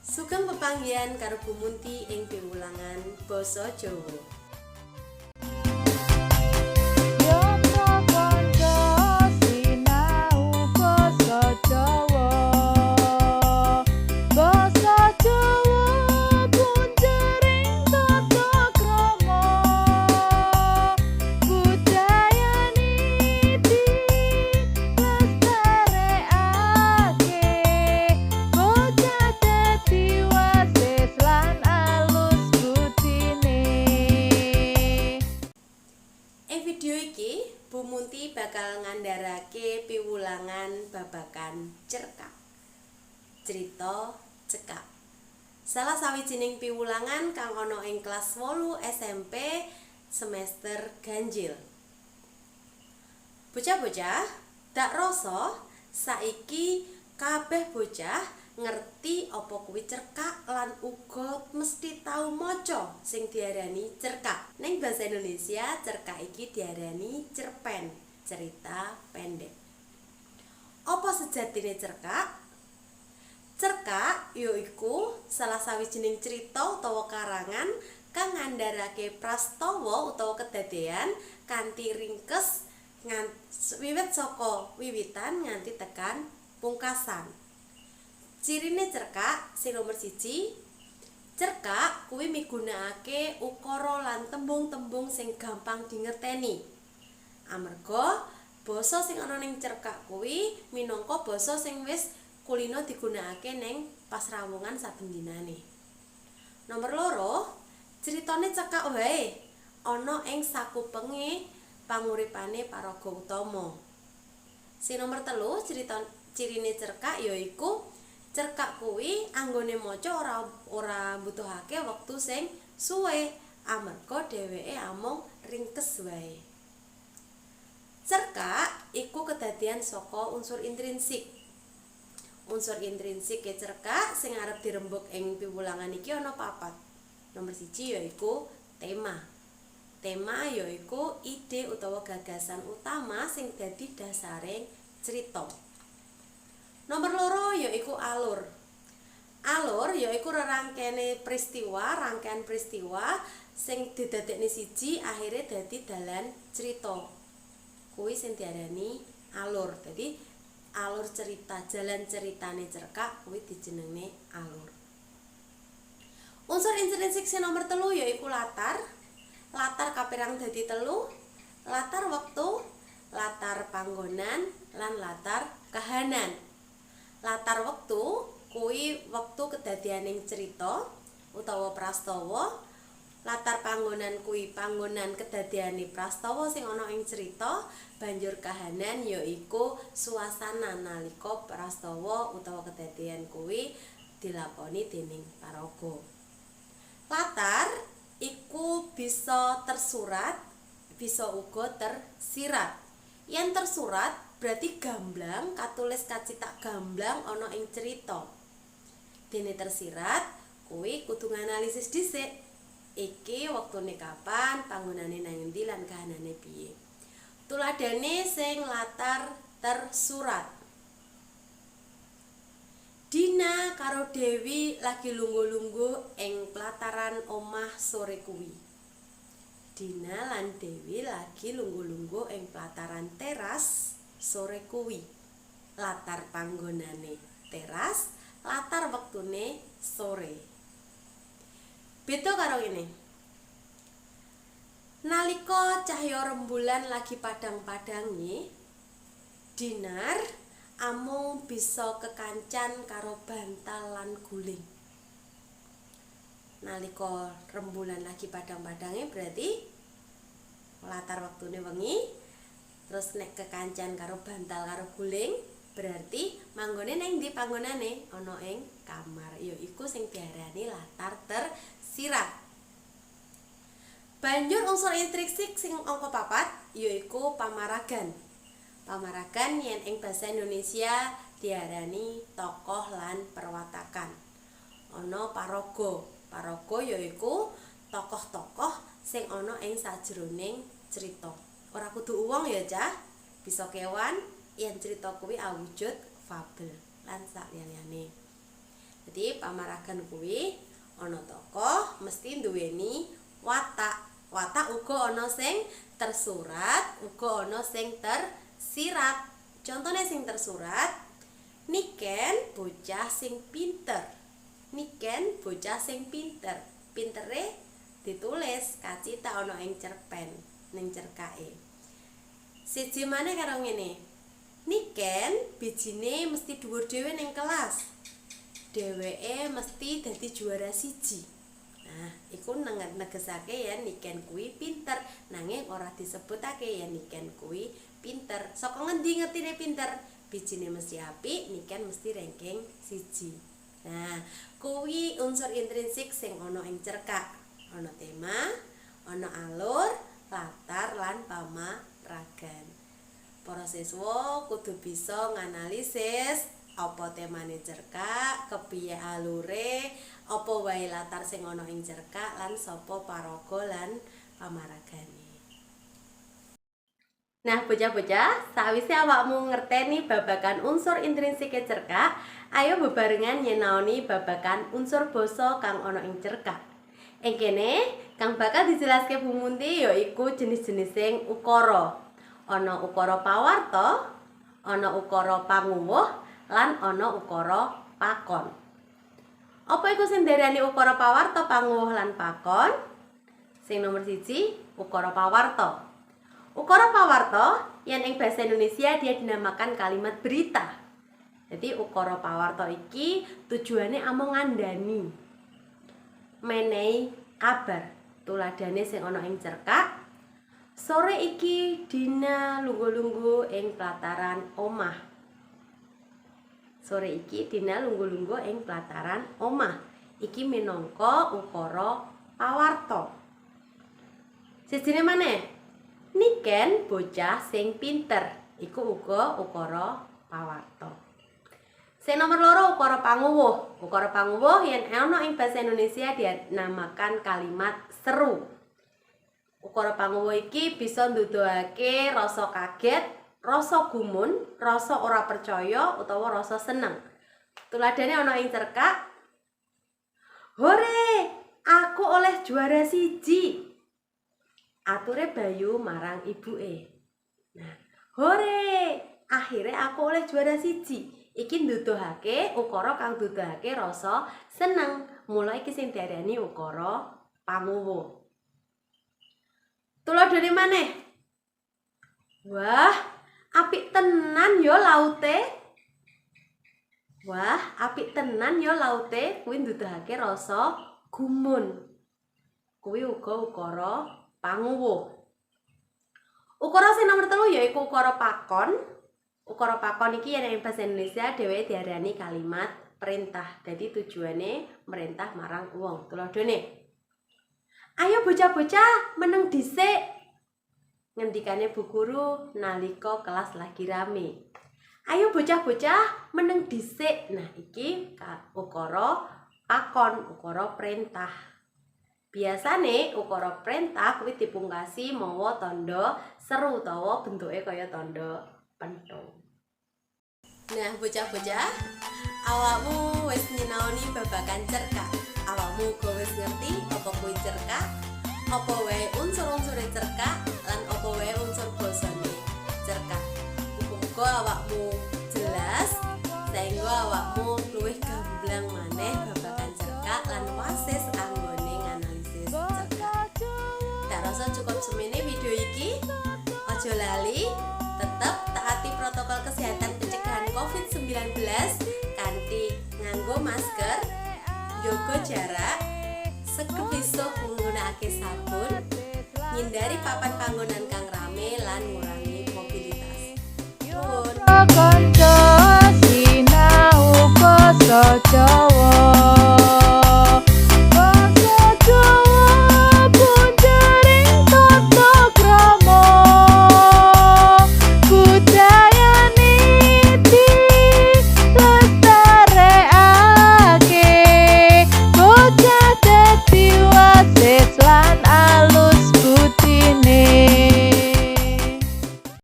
Sugeng pepanggihan karo Bu Munti ing piwulangan basa Jawa. Video iki Bu Munti bakal ngandharake piwulangan babagan cerkak. Crita cekak. Salah sawijining piwulangan kang ana ing kelas 8 SMP semester ganjil. Bocah-bocah, dak rasa saiki kabeh bocah ngerti apa kuwi cerkak lan uga mesti tau maca sing diarani cerkak. Ning basa Indonesia cerkak iki diarani cerpen, cerita pendek. Apa sejatine cerkak? Cerkak yaiku salah sawijining cerita utawa karangan kang ngandharake prastawa utawa kedadean kanthi ringkes wiwit saka wiwitan nganti tekan pungkasan. Cirine cerkak sing nomor 1, cerkak kuwi migunakake ukara lan tembung-tembung sing gampang dingerteni. Amarga basa sing ana ning cerkak kuwi minangka basa sing wis kulina digunakake ning pasrawungan saben dinane. Nomor 2, critane cekak wae ana ing sakupenge panguripane paraga utama. Sing nomor 3, cirine cerkak yaiku cerkak kuwi anggone maca ora mbutuhake wektu sing suwe amarga dheweke amung ringkes wae. Cerkak iku kedadean saka unsur intrinsik. Unsur intrinsik cerkak sing arep dirembuk ing piwulangan iki ana 4. Nomor 1 yaiku tema. Tema yaiku ide utawa gagasan utama sing dadi dasaring crita. Nomor 2 yaiku alur. Alur yaiku rangkaian peristiwa sing didadekne siji akhire dadi dalan cerita. Kuwi sing diarani alur. Dadi alur cerita, jalan ceritane cerkak kuwi dijenengne alur. Unsur intrinsik sing nomor 3 yaiku latar. Latar kapérang dadi 3, latar wektu, latar panggonan, lan latar kahanan. Latar wektu kuwi wektu kedadeaning cerita utawa prastawa. Latar panggonan kuwi panggonan kedadeane prastawa sing ana ing cerita. Banjur kahanan yaiku suasana nalika prastawa utawa kedadean kuwi dilakoni dening paraga. Latar iku bisa tersurat, bisa uga tersirat. Yen tersurat berarti gamblang, katulis kacitak gamblang ana ing cerita. Dene tersirat kuwi kudu nganalisis dhisik. Iki wektune kapan, panggonane nang endi lan kahanane piye. Tuladhane sing latar tersurat. Dina karo Dewi lagi lungguh-lungguh ing pelataran omah sore kuwi. Dina lan Dewi lagi lungguh-lungguh ing pelataran teras sore kuwi. Latar panggonane teras, latar wektune sore. Beda karo ngene. Nalika cahya rembulan lagi padang-padange, Dinar amung bisa kekancan karo bantal lan guling. Nalika rembulan lagi padang-padange berarti latar wektune wengi. Terus nek kekancan karo bantal karo guling berarti manggone nang ndi panggonane? Ana ing kamar. Ya iku sing diarani latar tersirat. Banjur unsur intrinsik sing angka 4 yaiku pamaragan. Pamaragan yen ing basa Indonesia diarani tokoh lan perwatakan. Ana paraga. Paraga yaiku tokoh-tokoh sing ana ing sajroning cerita. Ora kudu uwong ya, Cah. Bisa kewan yen cerita kuwi awujud fabel lan saliyane. Jadi pamaragan kuwi ana tokoh mesti duweni watak. Watak uga ana sing tersurat, uga ana sing tersirat. Contohnya sing tersurat, Niken bocah sing pinter. Niken bocah sing pinter. Pintere ditulis kacita ana ing cerpen, ning cerkake. Siji maneh karo ngene. Niken bijine mesti dhuwur dhewe ning kelas. Dheweke mesti dadi juara siji. Nah, iku negesake yen Niken kuwi pinter, nanging ora disebutake yen Niken kuwi pinter. Saka ngendi ngertine pinter? Bijine mesti apik, Niken mesti ranking siji. Nah, kuwi unsur intrinsik sing ana ing cerkak. Ana tema, ana alur, latar lan pamaragan. Para siswa kudu bisa nganalisis apa temane cerkak, kepiye alure, apa wae latar sing ana ing cerkak lan sapa paraga lan pamaragane. Nah, bocah-bocah, sawise awakmu ngerteni babagan unsur intrinsike cerkak, ayo bebarengan nyenaoni babagan unsur basa kang ana ing cerkak. Ing kene, kang bakal dijelaske Bu Munti yaiku jenis-jenising ukara. Ana ukara pawarta, ana ukara panguwuh, lan ana ukara pakon. Apa iku sing diarani ukara pawarta, panguwuh lan pakon? Sing nomor 1, ukara pawarta. Ukara pawarta yen ing basa Indonesia dia dinamakan kalimat berita. Jadi ukara pawarta iki tujuane amung ngandani, menehi kabar. Tuladhane sing ana ing cerkak, sore iki Dina lungguh-lungguh ing plataran omah. Sore iki Dina lungguh-lungguh ing plataran omah. Iki minangka ukara pawarta. Sijine maneh, Niken bocah sing pinter. Iku uga ukara pawarta. Sing nomor 2, ukara panguwuh. Ukara panguwuh yen ana ing basa Indonesia dinamakan kalimat seru. Ukara panguwuh iki bisa nduduhake rasa kaget, rasa gumun, rasa ora percaya utawa rasa seneng. Tuladhane ana ing cerkak, "Hore, aku oleh juara siji." Ature Bayu marang ibuke. Nah, "Hore, akhirnya aku oleh juara siji." Iki nduduhake ukara kang nduduhake rasa seneng. Mula iki sing diarani ukara panguwuh. Tuladhane maneh, "Wah, apik tenan ya laute." Wah, apik tenan ya laute kuwi nduduhake rasa gumun. Kuwi uga ukara panguwuh. Ukara sing nomor 3 yaiku ukara pakon. Ukara pakon iki yen ing basa Indonesia dheweke diarani kalimat perintah. Dadi tujuane merintah marang wong. Tuladhane, "Ayo bocah-bocah meneng dhisik." Ngendikane Bu Guru nalika kelas lagi rame. "Ayo bocah-bocah meneng dhisik." Nah, iki ukara pakon, ukara perintah. Biasane ukara perintah kuwi dipungkasi mawa tandha seru utawa bentuke kaya tandha penthung. Nah, bocah-bocah, awakmu wis nyinaoni babagan cerkak. Awakmu uga wis ngerti apa kuwi cerkak, apa wae unsur-unsure cerkak, lan apa wae unsur basane cerkak. Muga awakmu jelas sehingga awakmu luwih gamblang maneh babagan cerkak lan wasis anggone nganalisis cerkak. Tak rasa cukup semene video iki. Aja lali tetep taati protokol kesehatan pencegahan COVID-19 kanthi nganggo masker, jaga jarak, sekebisa nggunakake sabun, ngindari papan panggonan kang rame lan ngurangi mobilitas. Nuwun. Kanca sinau basa